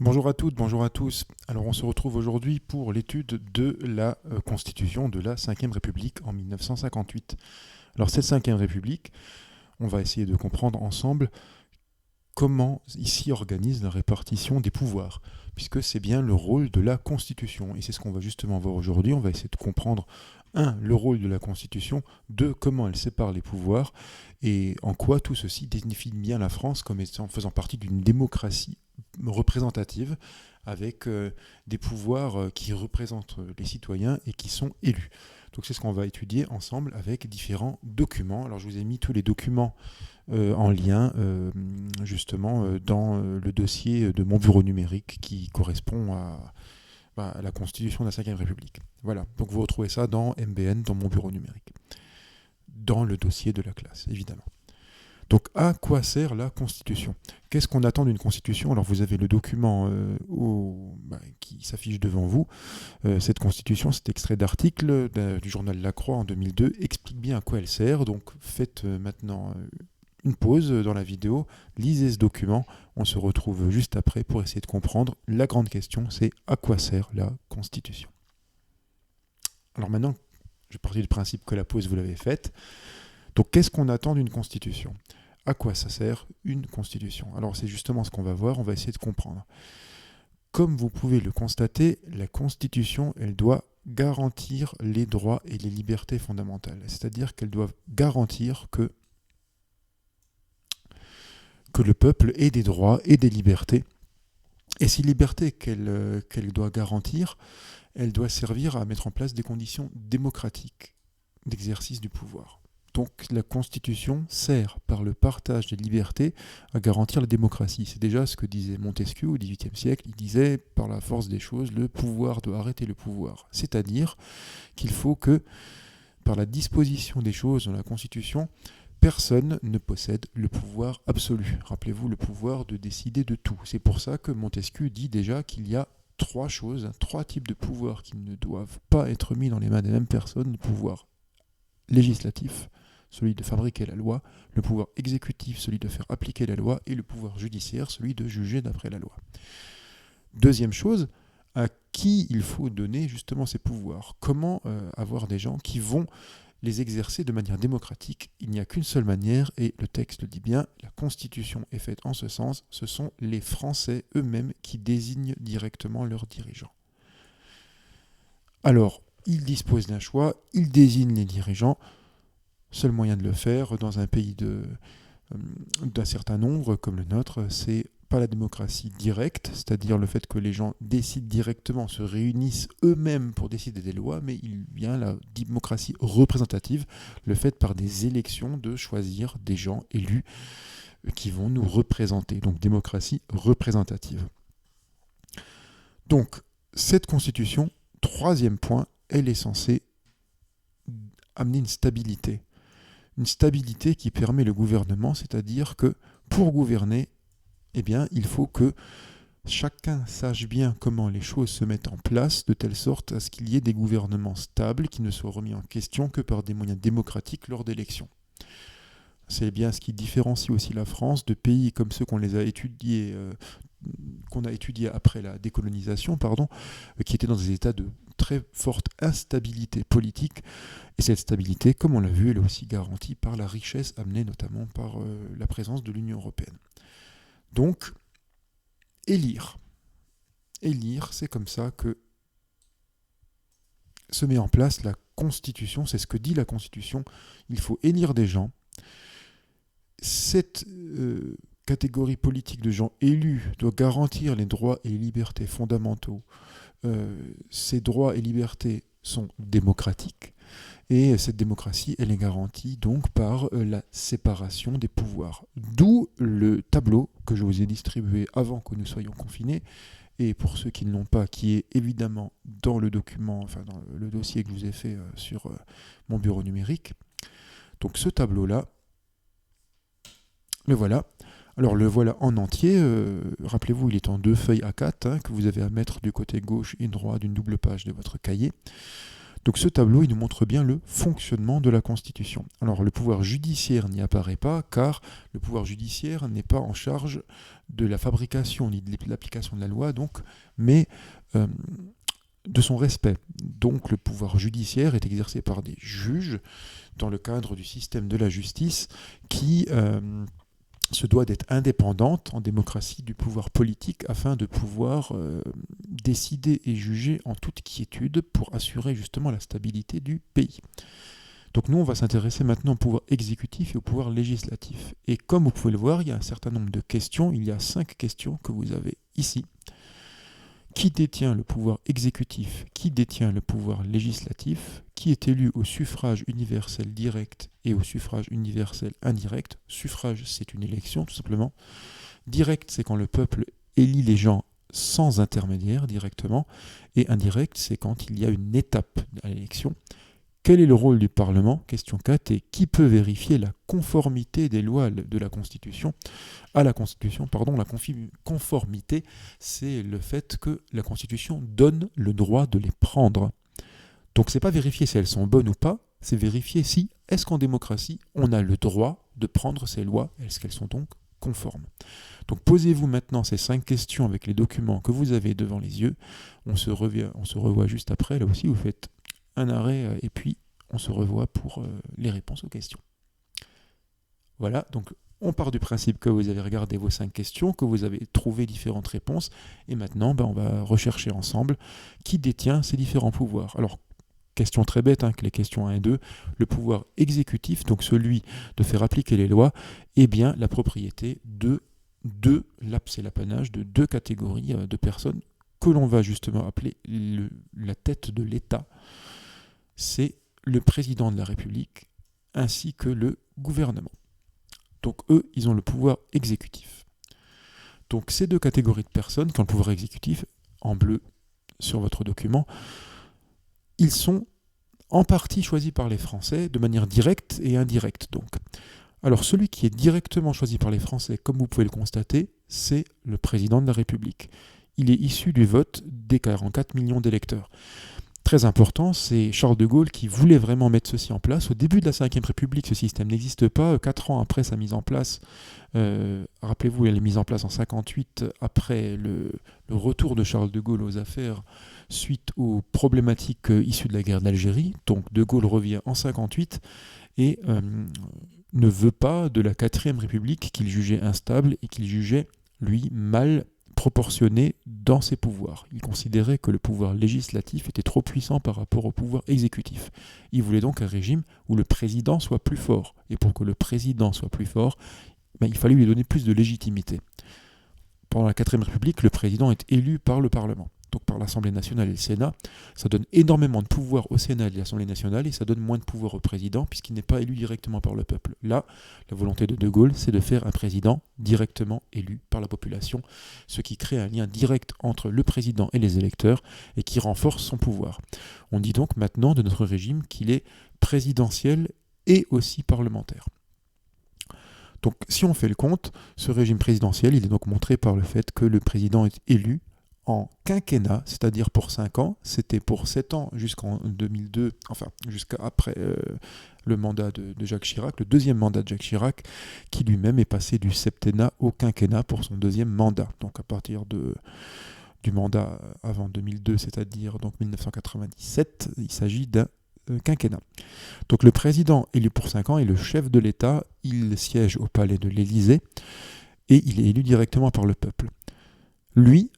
Bonjour à toutes, bonjour à tous. Alors on se retrouve aujourd'hui pour l'étude de la Constitution de la Ve République en 1958. Alors cette Ve République, on va essayer de comprendre ensemble comment ici organise la répartition des pouvoirs, puisque c'est bien le rôle de la Constitution. Et c'est ce qu'on va justement voir aujourd'hui. On va essayer de comprendre, un, le rôle de la Constitution, deux, comment elle sépare les pouvoirs, et en quoi tout ceci définit bien la France comme étant, faisant partie d'une démocratie représentative, avec des pouvoirs qui représentent les citoyens et qui sont élus. Donc c'est ce qu'on va étudier ensemble avec différents documents. Alors je vous ai mis tous les documents en lien justement dans le dossier de mon bureau numérique qui correspond à la Constitution de la Ve République. Voilà, donc vous retrouvez ça dans MBN, dans mon bureau numérique, dans le dossier de la classe, évidemment. Donc à quoi sert la Constitution? Qu'est-ce qu'on attend d'une Constitution? Alors vous avez le document qui s'affiche devant vous. Cette Constitution, cet extrait d'article du journal La Croix en 2002, explique bien à quoi elle sert. Donc faites maintenant une pause dans la vidéo, lisez ce document, on se retrouve juste après pour essayer de comprendre. La grande question, c'est à quoi sert la Constitution? Alors maintenant, je partir du principe que la pause vous l'avez faite. Donc qu'est-ce qu'on attend d'une Constitution? À quoi ça sert une Constitution? Alors c'est justement ce qu'on va voir, on va essayer de comprendre. Comme vous pouvez le constater, la Constitution, elle doit garantir les droits et les libertés fondamentales. C'est-à-dire qu'elle doit garantir que le peuple ait des droits et des libertés. Et ces libertés qu'elle doit garantir, elle doit servir à mettre en place des conditions démocratiques d'exercice du pouvoir. Donc la Constitution sert, par le partage des libertés, à garantir la démocratie. C'est déjà ce que disait Montesquieu au XVIIIe siècle. Il disait, par la force des choses, le pouvoir doit arrêter le pouvoir. C'est-à-dire qu'il faut que, par la disposition des choses dans la Constitution, personne ne possède le pouvoir absolu. Rappelez-vous, le pouvoir de décider de tout. C'est pour ça que Montesquieu dit déjà qu'il y a trois choses, trois types de pouvoirs qui ne doivent pas être mis dans les mains des mêmes personnes. Le pouvoir législatif, celui de fabriquer la loi, le pouvoir exécutif, celui de faire appliquer la loi, et le pouvoir judiciaire, celui de juger d'après la loi. Deuxième chose, à qui il faut donner justement ces pouvoirs? Comment avoir des gens qui vont les exercer de manière démocratique? Il n'y a qu'une seule manière, et le texte le dit bien, la Constitution est faite en ce sens, ce sont les Français eux-mêmes qui désignent directement leurs dirigeants. Alors, ils disposent d'un choix, ils désignent les dirigeants. Seul moyen de le faire dans un pays d'un certain nombre comme le nôtre, c'est pas la démocratie directe, c'est-à-dire le fait que les gens décident directement, se réunissent eux-mêmes pour décider des lois, mais il y a la démocratie représentative, le fait par des élections de choisir des gens élus qui vont nous représenter. Donc démocratie représentative. Donc cette constitution, troisième point, elle est censée amener une stabilité. Une stabilité qui permet le gouvernement, c'est-à-dire que pour gouverner, eh bien, il faut que chacun sache bien comment les choses se mettent en place, de telle sorte à ce qu'il y ait des gouvernements stables qui ne soient remis en question que par des moyens démocratiques lors d'élections. C'est bien ce qui différencie aussi la France de pays comme ceux qu'on a étudiés après la décolonisation, qui étaient dans des états de très forte instabilité politique. Et cette stabilité, comme on l'a vu, elle est aussi garantie par la richesse amenée notamment par la présence de l'Union européenne. Donc, élire. Élire, c'est comme ça que se met en place la Constitution. C'est ce que dit la Constitution. Il faut élire des gens. Cette catégorie politique de gens élus doit garantir les droits et les libertés fondamentaux. Ces droits et libertés sont démocratiques. Et cette démocratie, elle est garantie donc par la séparation des pouvoirs. D'où le tableau que je vous ai distribué avant que nous soyons confinés, et pour ceux qui ne l'ont pas, qui est évidemment dans le document, enfin dans le dossier que je vous ai fait sur mon bureau numérique. Donc ce tableau-là, le voilà. Alors le voilà en entier, rappelez-vous, il est en 2 feuilles A4 que vous avez à mettre du côté gauche et droit d'une double page de votre cahier. Donc ce tableau, il nous montre bien le fonctionnement de la Constitution. Alors le pouvoir judiciaire n'y apparaît pas, car le pouvoir judiciaire n'est pas en charge de la fabrication ni de l'application de la loi, donc, mais de son respect. Donc le pouvoir judiciaire est exercé par des juges dans le cadre du système de la justice qui se doit d'être indépendante en démocratie du pouvoir politique afin de pouvoir décider et juger en toute quiétude pour assurer justement la stabilité du pays. Donc nous, on va s'intéresser maintenant au pouvoir exécutif et au pouvoir législatif. Et comme vous pouvez le voir, il y a un certain nombre de questions. Il y a 5 questions que vous avez ici. Qui détient le pouvoir exécutif? Qui détient le pouvoir législatif? Qui est élu au suffrage universel direct et au suffrage universel indirect? Suffrage, c'est une élection, tout simplement. Direct, c'est quand le peuple élit les gens sans intermédiaire, directement. Et indirect, c'est quand il y a une étape à l'élection. Quel est le rôle du Parlement? Question 4. Et qui peut vérifier la conformité des lois de la Constitution à la Constitution? La conformité, c'est le fait que la Constitution donne le droit de les prendre. Donc c'est pas vérifier si elles sont bonnes ou pas, c'est vérifier si, est-ce qu'en démocratie, on a le droit de prendre ces lois, est-ce qu'elles sont donc conformes? Donc posez-vous maintenant ces 5 questions avec les documents que vous avez devant les yeux. On se revoit juste après, là aussi vous faites un arrêt et puis on se revoit pour les réponses aux questions. Voilà, donc on part du principe que vous avez regardé vos 5 questions, que vous avez trouvé différentes réponses, et maintenant on va rechercher ensemble qui détient ces différents pouvoirs. Alors, question très bête, que les questions 1 et 2, le pouvoir exécutif, donc celui de faire appliquer les lois, est bien la propriété c'est l'apanage de 2 catégories de personnes que l'on va justement appeler la tête de l'État. C'est le président de la République ainsi que le gouvernement. Donc eux, ils ont le pouvoir exécutif. Donc ces 2 catégories de personnes qui ont le pouvoir exécutif, en bleu sur votre document, ils sont en partie choisis par les Français de manière directe et indirecte. Donc. Alors celui qui est directement choisi par les Français, comme vous pouvez le constater, c'est le président de la République. Il est issu du vote des 44 millions d'électeurs. Très important, c'est Charles de Gaulle qui voulait vraiment mettre ceci en place. Au début de la Ve République, ce système n'existe pas. 4 ans après sa mise en place, rappelez-vous, elle est mise en place en 1958, après le retour de Charles de Gaulle aux affaires suite aux problématiques issues de la guerre d'Algérie. Donc de Gaulle revient en 1958 et ne veut pas de la 4e République qu'il jugeait instable et qu'il jugeait, lui, mal proportionné dans ses pouvoirs. Il considérait que le pouvoir législatif était trop puissant par rapport au pouvoir exécutif. Il voulait donc un régime où le président soit plus fort. Et pour que le président soit plus fort, il fallait lui donner plus de légitimité. Pendant la 4e République, le président est élu par le Parlement, donc par l'Assemblée nationale et le Sénat. Ça donne énormément de pouvoir au Sénat et à l'Assemblée nationale et ça donne moins de pouvoir au président puisqu'il n'est pas élu directement par le peuple. Là, la volonté de Gaulle, c'est de faire un président directement élu par la population, ce qui crée un lien direct entre le président et les électeurs et qui renforce son pouvoir. On dit donc maintenant de notre régime qu'il est présidentiel et aussi parlementaire. Donc si on fait le compte, ce régime présidentiel, il est donc montré par le fait que le président est élu en quinquennat, c'est-à-dire pour 5 ans. C'était pour 7 ans jusqu'en 2002, jusqu'à après le mandat de Jacques Chirac, le 2e mandat de Jacques Chirac, qui lui-même est passé du septennat au quinquennat pour son 2e mandat. Donc à partir du mandat avant 2002, c'est-à-dire donc 1997, il s'agit d'un quinquennat. Donc le président élu pour 5 ans est le chef de l'État, il siège au palais de l'Élysée et il est élu directement par le peuple. Lui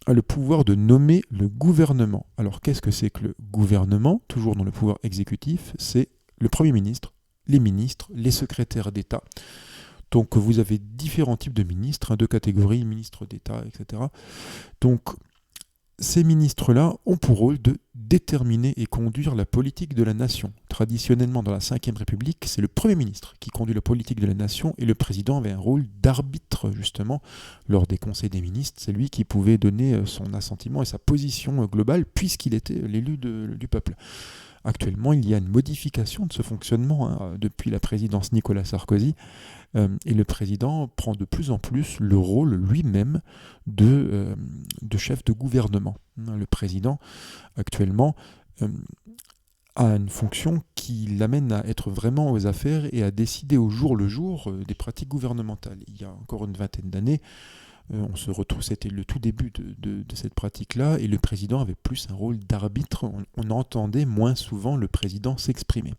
a le pouvoir de nommer le gouvernement. Alors qu'est-ce que c'est que le gouvernement? Toujours dans le pouvoir exécutif, c'est le Premier ministre, les ministres, les secrétaires d'État. Donc vous avez différents types de ministres, 2 catégories, ministres d'État, etc. Donc ces ministres-là ont pour rôle de déterminer et conduire la politique de la nation. Traditionnellement, dans la Ve République, c'est le Premier ministre qui conduit la politique de la nation et le président avait un rôle d'arbitre, justement, lors des conseils des ministres. C'est lui qui pouvait donner son assentiment et sa position globale, puisqu'il était l'élu du peuple. Actuellement, il y a une modification de ce fonctionnement depuis la présidence Nicolas Sarkozy et le président prend de plus en plus le rôle lui-même de chef de gouvernement. Le président, actuellement, euh, a une fonction qui l'amène à être vraiment aux affaires et à décider au jour le jour des pratiques gouvernementales. Il y a encore une vingtaine d'années, on se retrouve, c'était le tout début de cette pratique-là, et le président avait plus un rôle d'arbitre. On entendait moins souvent le président s'exprimer.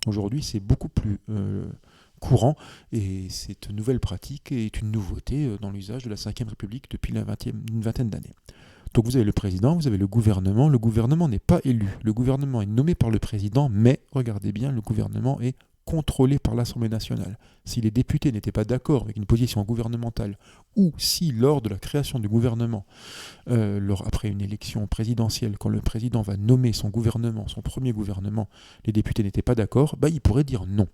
Aujourd'hui, c'est beaucoup plus courant, et cette nouvelle pratique est une nouveauté dans l'usage de la Ve République depuis une vingtaine d'années. Donc vous avez le président, vous avez le gouvernement. Le gouvernement n'est pas élu. Le gouvernement est nommé par le président, mais regardez bien, le gouvernement est contrôlé par l'Assemblée nationale. Si les députés n'étaient pas d'accord avec une position gouvernementale, ou si lors de la création du gouvernement, après une élection présidentielle, quand le président va nommer son gouvernement, son premier gouvernement, les députés n'étaient pas d'accord, il pourrait dire non.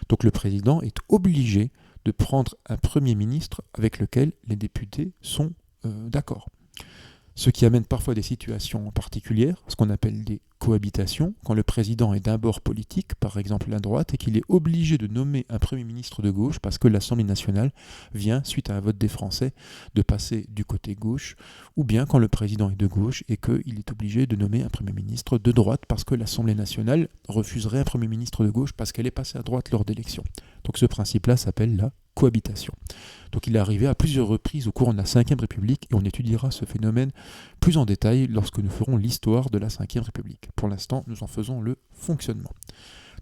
Donc le président est obligé de prendre un premier ministre avec lequel les députés sont d'accord. Ce qui amène parfois des situations particulières, ce qu'on appelle des cohabitations, quand le président est d'un bord politique, par exemple la droite, et qu'il est obligé de nommer un Premier ministre de gauche parce que l'Assemblée nationale vient, suite à un vote des Français, de passer du côté gauche, ou bien quand le président est de gauche et qu'il est obligé de nommer un Premier ministre de droite parce que l'Assemblée nationale refuserait un Premier ministre de gauche parce qu'elle est passée à droite lors d'élections. Donc ce principe-là s'appelle la cohabitation. Donc il est arrivé à plusieurs reprises au cours de la Ve République, et on étudiera ce phénomène plus en détail lorsque nous ferons l'histoire de la Ve République. Pour l'instant, nous en faisons le fonctionnement.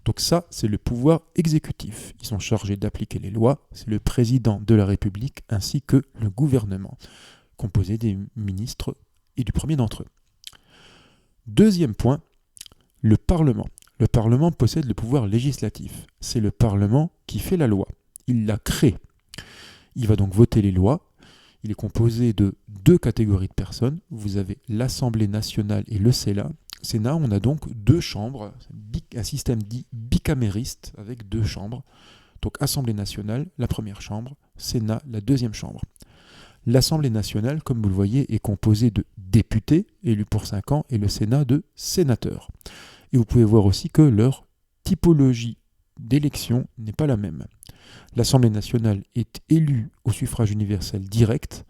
Donc ça, c'est le pouvoir exécutif. Ils sont chargés d'appliquer les lois, c'est le président de la République ainsi que le gouvernement, composé des ministres et du premier d'entre eux. Deuxième point, le Parlement. Le Parlement possède le pouvoir législatif. C'est le Parlement qui fait la loi. Il la crée. Il va donc voter les lois. Il est composé de deux catégories de personnes. Vous avez l'Assemblée nationale et le Sénat. Sénat, on a donc deux chambres, un système dit bicamériste avec deux chambres. Donc Assemblée nationale, la première chambre, Sénat, la deuxième chambre. L'Assemblée nationale, comme vous le voyez, est composée de députés élus pour 5 ans et le Sénat de sénateurs. Et vous pouvez voir aussi que leur typologie d'élection n'est pas la même. L'Assemblée nationale est élue au suffrage universel direct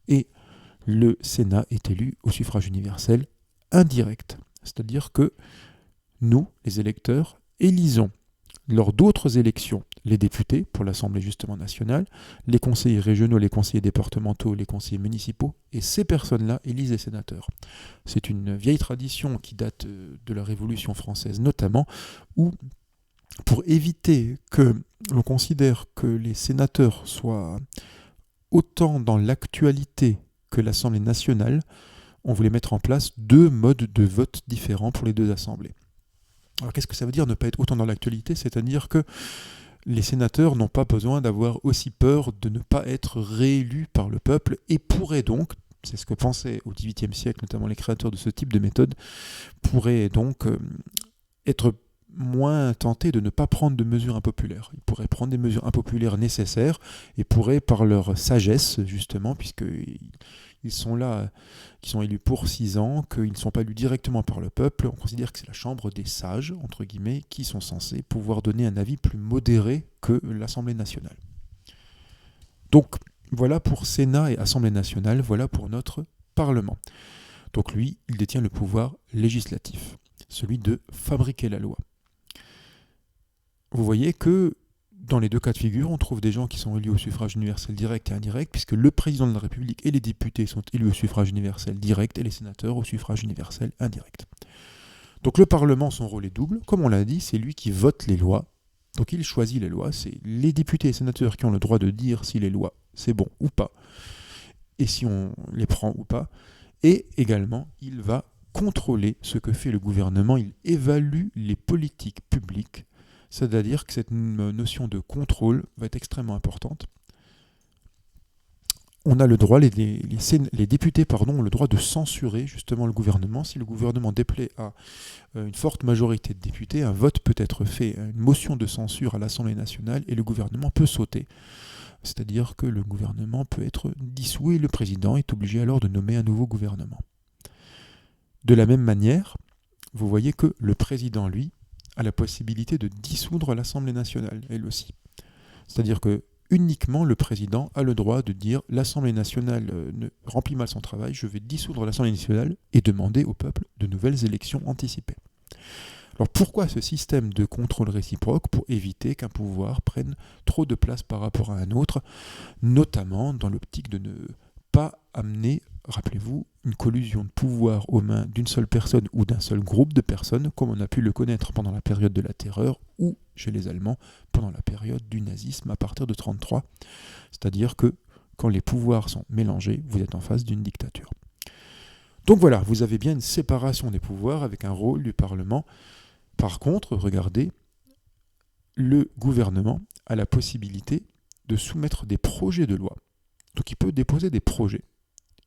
et le Sénat est élu au suffrage universel indirect. C'est-à-dire que nous, les électeurs, élisons lors d'autres élections les députés pour l'Assemblée justement nationale, les conseillers régionaux, les conseillers départementaux, les conseillers municipaux, et ces personnes-là élisent les sénateurs. C'est une vieille tradition qui date de la Révolution française notamment, où pour éviter que l'on considère que les sénateurs soient autant dans l'actualité que l'Assemblée nationale, on voulait mettre en place deux modes de vote différents pour les deux assemblées. Alors qu'est-ce que ça veut dire ne pas être autant dans l'actualité ? C'est-à-dire que les sénateurs n'ont pas besoin d'avoir aussi peur de ne pas être réélus par le peuple et pourraient donc, c'est ce que pensaient au XVIIIe siècle notamment les créateurs de ce type de méthode, pourraient donc être moins tentés de ne pas prendre de mesures impopulaires. Ils pourraient prendre des mesures impopulaires nécessaires et pourraient, par leur sagesse, justement, puisqu'ils sont là, qui sont élus pour 6 ans, qu'ils ne sont pas élus directement par le peuple, on considère que c'est la chambre des sages, entre guillemets, qui sont censés pouvoir donner un avis plus modéré que l'Assemblée nationale. Donc, voilà pour Sénat et Assemblée nationale, voilà pour notre Parlement. Donc lui, il détient le pouvoir législatif, celui de fabriquer la loi. Vous voyez que dans les deux cas de figure, on trouve des gens qui sont élus au suffrage universel direct et indirect, puisque le président de la République et les députés sont élus au suffrage universel direct et les sénateurs au suffrage universel indirect. Donc le Parlement, son rôle est double. Comme on l'a dit, c'est lui qui vote les lois. Donc il choisit les lois. C'est les députés et les sénateurs qui ont le droit de dire si les lois, c'est bon ou pas, et si on les prend ou pas. Et également, il va contrôler ce que fait le gouvernement. Il évalue les politiques publiques. C'est-à-dire que cette notion de contrôle va être extrêmement importante. On a le droit, les députés ont le droit de censurer justement le gouvernement. Si le gouvernement déplaît à une forte majorité de députés, un vote peut être fait, une motion de censure à l'Assemblée nationale et le gouvernement peut sauter. C'est-à-dire que le gouvernement peut être dissous et le président est obligé alors de nommer un nouveau gouvernement. De la même manière, vous voyez que le président, lui, a la possibilité de dissoudre l'Assemblée nationale, elle aussi. C'est-à-dire que uniquement le président a le droit de dire l'Assemblée nationale ne remplit mal son travail, je vais dissoudre l'Assemblée nationale et demander au peuple de nouvelles élections anticipées. Alors pourquoi ce système de contrôle réciproque? Pour éviter qu'un pouvoir prenne trop de place par rapport à un autre, notamment dans l'optique de ne pas amener, rappelez-vous, une collusion de pouvoir aux mains d'une seule personne ou d'un seul groupe de personnes, comme on a pu le connaître pendant la période de la Terreur ou chez les Allemands pendant la période du nazisme à partir de 1933. C'est-à-dire que quand les pouvoirs sont mélangés, vous êtes en face d'une dictature. Donc voilà, vous avez bien une séparation des pouvoirs avec un rôle du Parlement. Par contre, regardez, le gouvernement a la possibilité de soumettre des projets de loi. Donc il peut déposer des projets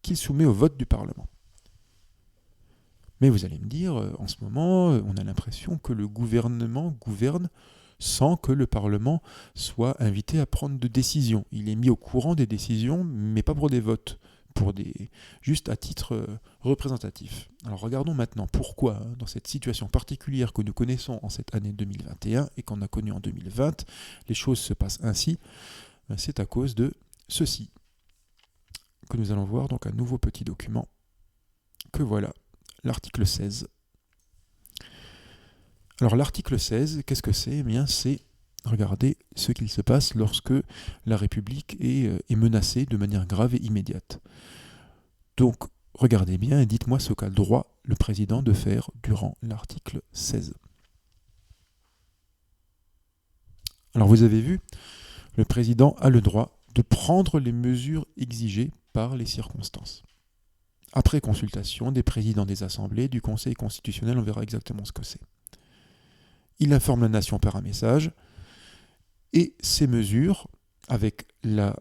qu'il soumet au vote du Parlement. Mais vous allez me dire, en ce moment, on a l'impression que le gouvernement gouverne sans que le Parlement soit invité à prendre de décisions. Il est mis au courant des décisions, mais pas pour des votes, juste à titre représentatif. Alors regardons maintenant pourquoi, dans cette situation particulière que nous connaissons en cette année 2021 et qu'on a connue en 2020, les choses se passent ainsi. C'est à cause de ceci que nous allons voir, donc un nouveau petit document, que voilà, l'article 16. Alors l'article 16, qu'est-ce que c'est? Eh bien, c'est, regardez, ce qu'il se passe lorsque la République est menacée de manière grave et immédiate. Donc, regardez bien et dites-moi ce qu'a le droit le président de faire durant l'article 16. Alors vous avez vu, le président a le droit de prendre les mesures exigées par les circonstances. Après consultation des présidents des assemblées, du Conseil constitutionnel, on verra exactement ce que c'est. Il informe la nation par un message, et ces mesures, avec la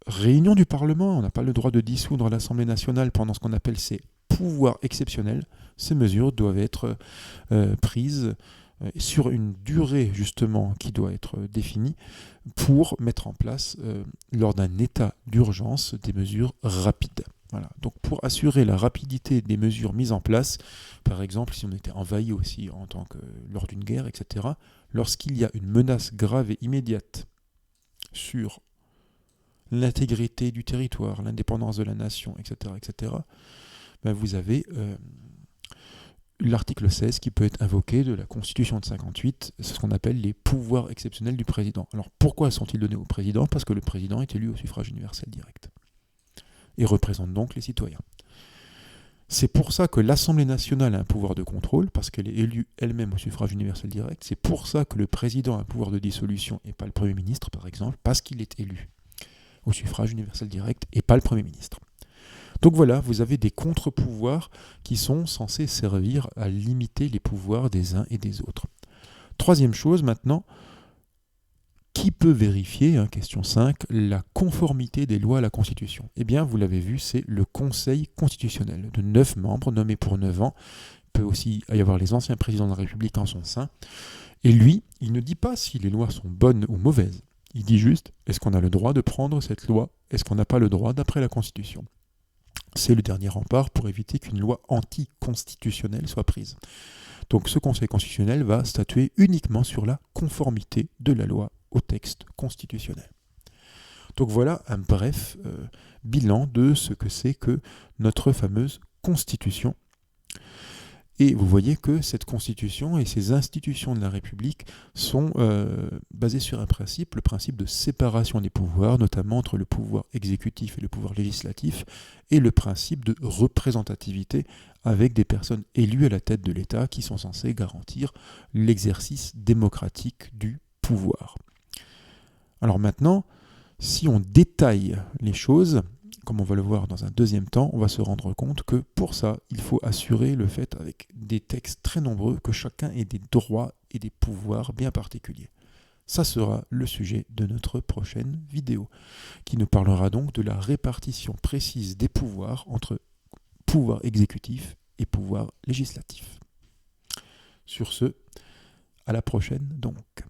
réunion du Parlement, on n'a pas le droit de dissoudre l'Assemblée nationale pendant ce qu'on appelle ses pouvoirs exceptionnels, ces mesures doivent être prises sur une durée justement qui doit être définie pour mettre en place, lors d'un état d'urgence, des mesures rapides. Voilà. Donc pour assurer la rapidité des mesures mises en place, par exemple si on était envahi aussi lors d'une guerre, etc., lorsqu'il y a une menace grave et immédiate sur l'intégrité du territoire, l'indépendance de la nation, etc., ben vous avez l'article 16 qui peut être invoqué de la Constitution de 1958, c'est ce qu'on appelle les pouvoirs exceptionnels du président. Alors pourquoi sont-ils donnés au président? Parce que le président est élu au suffrage universel direct et représente donc les citoyens. C'est pour ça que l'Assemblée nationale a un pouvoir de contrôle, parce qu'elle est élue elle-même au suffrage universel direct. C'est pour ça que le président a un pouvoir de dissolution et pas le Premier ministre, par exemple, parce qu'il est élu au suffrage universel direct et pas le Premier ministre. Donc voilà, vous avez des contre-pouvoirs qui sont censés servir à limiter les pouvoirs des uns et des autres. Troisième chose maintenant, qui peut vérifier, question 5, la conformité des lois à la Constitution? Eh bien, vous l'avez vu, c'est le Conseil constitutionnel de 9 membres nommés pour 9 ans. Il peut aussi y avoir les anciens présidents de la République en son sein. Et lui, il ne dit pas si les lois sont bonnes ou mauvaises. Il dit juste, est-ce qu'on a le droit de prendre cette loi? Est-ce qu'on n'a pas le droit d'après la Constitution? C'est le dernier rempart pour éviter qu'une loi anticonstitutionnelle soit prise. Donc ce Conseil constitutionnel va statuer uniquement sur la conformité de la loi au texte constitutionnel. Donc voilà un bref bilan de ce que c'est que notre fameuse Constitution. Et vous voyez que cette Constitution et ces institutions de la République sont basées sur un principe, le principe de séparation des pouvoirs, notamment entre le pouvoir exécutif et le pouvoir législatif, et le principe de représentativité avec des personnes élues à la tête de l'État qui sont censées garantir l'exercice démocratique du pouvoir. Alors maintenant, si on détaille les choses, comme on va le voir dans un deuxième temps, on va se rendre compte que pour ça, il faut assurer le fait, avec des textes très nombreux, que chacun ait des droits et des pouvoirs bien particuliers. Ça sera le sujet de notre prochaine vidéo, qui nous parlera donc de la répartition précise des pouvoirs entre pouvoir exécutif et pouvoir législatif. Sur ce, à la prochaine donc.